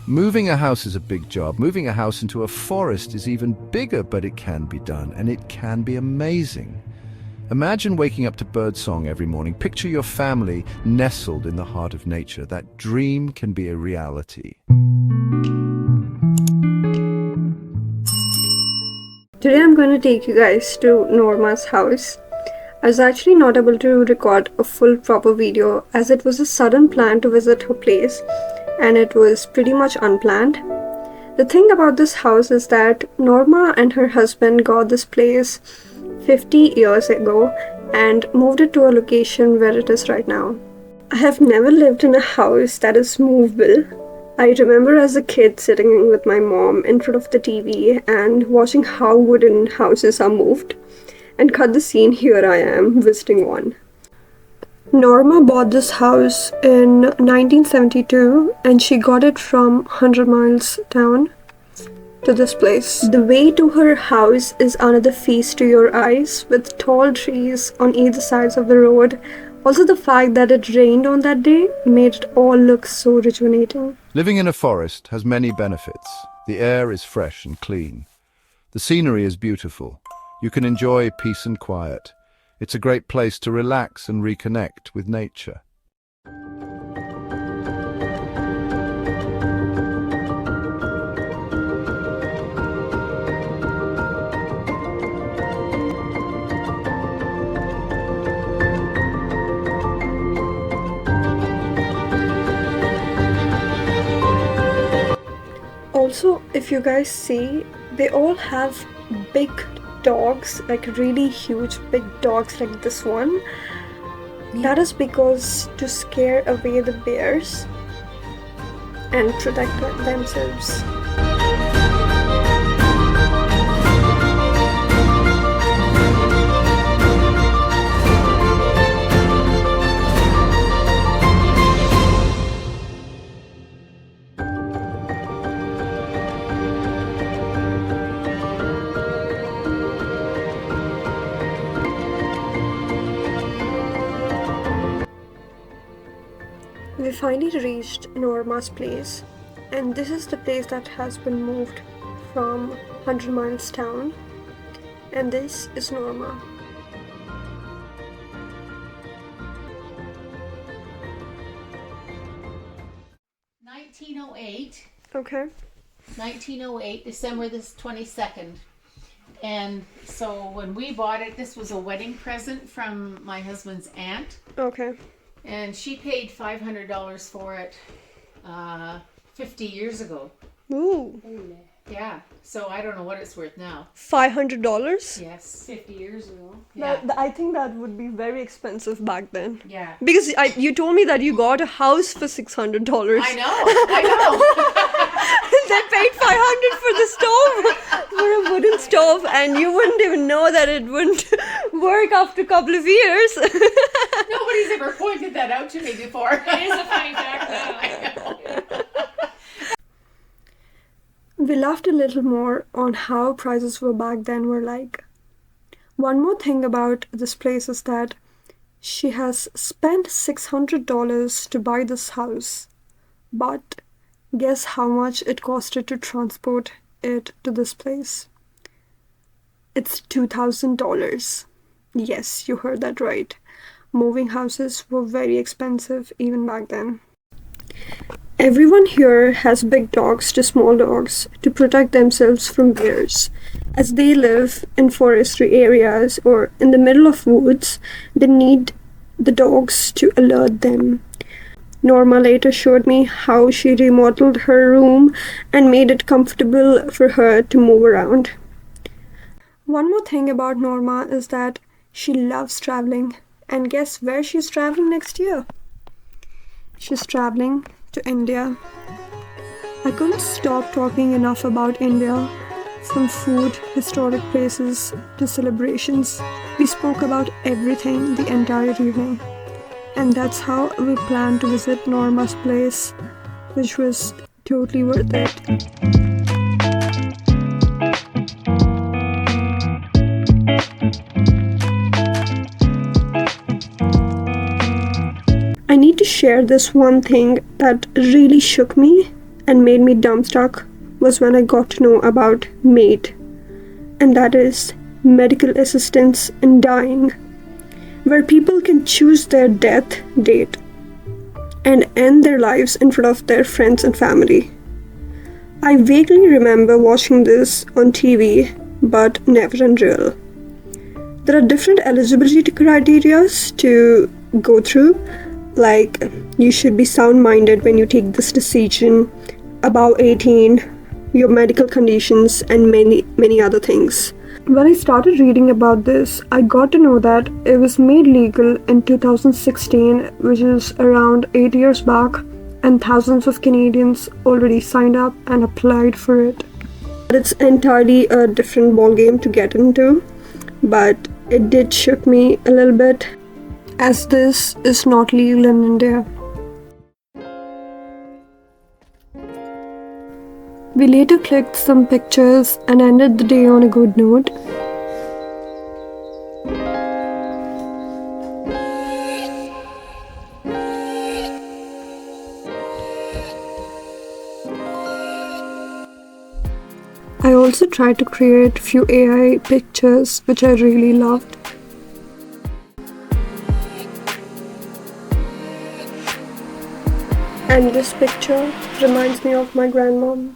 Moving a house is a big job. Moving a house into a forest is even bigger, but it can be done, and it can be amazing. Imagine waking up to birdsong every morning. Picture your family nestled in the heart of nature. That dream can be a reality. Today I'm going to take you guys to Norma's house. I was actually not able to record a full proper video as it was a sudden plan to visit her place and it was pretty much unplanned. The thing about this house is that Norma and her husband got this place 50 years ago and moved it to a location where it is right now. I have never lived in a house that is movable. I remember as a kid sitting with my mom in front of the TV and watching how wooden houses are moved. And cut the scene, here I am visiting one. Norma bought this house in 1972 and she got it from 100 miles down to this place. The way to her house is another feast to your eyes with tall trees on either sides of the road. Also, the fact that it rained on that day made it all look so rejuvenating. Living in a forest has many benefits. The air is fresh and clean. The scenery is beautiful. You can enjoy peace and quiet. It's a great place to relax and reconnect with nature. Also, if you guys see, they all have big dogs, like really huge big dogs like this one. That is because to scare away the bears and protect themselves. We finally reached Norma's place, and this is the place that has been moved from 100 miles town, and this is Norma. Okay. 1908, December the 22nd. And so when we bought it, this was a wedding present from my husband's aunt. Okay. And she paid $500 for it 50 years ago. Ooh. Yeah. So I don't know what it's worth now. $500? Yes. 50 years ago. Yeah. I think that would be very expensive back then. Yeah. Because you told me that you got a house for $600. I know. They paid $500 for the stove, for a wooden stove, and you wouldn't even know that it wouldn't work after a couple of years. Nobody's ever pointed that out to me before. It is a funny fact though. We laughed a little more on how prices were back then were like. One more thing about this place is that she has spent $600 to buy this house, but guess how much it costed to transport it to this place? It's $2,000. Yes, you heard that right. Moving houses were very expensive even back then. Everyone here has big dogs to small dogs to protect themselves from bears. As they live in forestry areas or in the middle of woods, they need the dogs to alert them. Norma later showed me how she remodeled her room and made it comfortable for her to move around. One more thing about Norma is that she loves traveling. And guess where she's traveling next year? She's traveling to India. I couldn't stop talking enough about India. From food, historic places, to celebrations. We spoke about everything the entire evening. And that's how we planned to visit Norma's place, which was totally worth it. I need to share this one thing that really shook me and made me dumbstruck was when I got to know about MATE, and that is medical assistance in dying, where people can choose their death date and end their lives in front of their friends and family. I vaguely remember watching this on TV, but never in real. There are different eligibility criteria to go through, like you should be sound-minded when you take this decision, above 18, your medical conditions, and many other things. When I started reading about this, I got to know that it was made legal in 2016, which is around 8 years back, and thousands of Canadians already signed up and applied for it. But it's entirely a different ballgame to get into, but it did shook me a little bit, as this is not legal in India. We later clicked some pictures and ended the day on a good note. I also tried to create a few AI pictures, which I really loved. And this picture reminds me of my grandmom.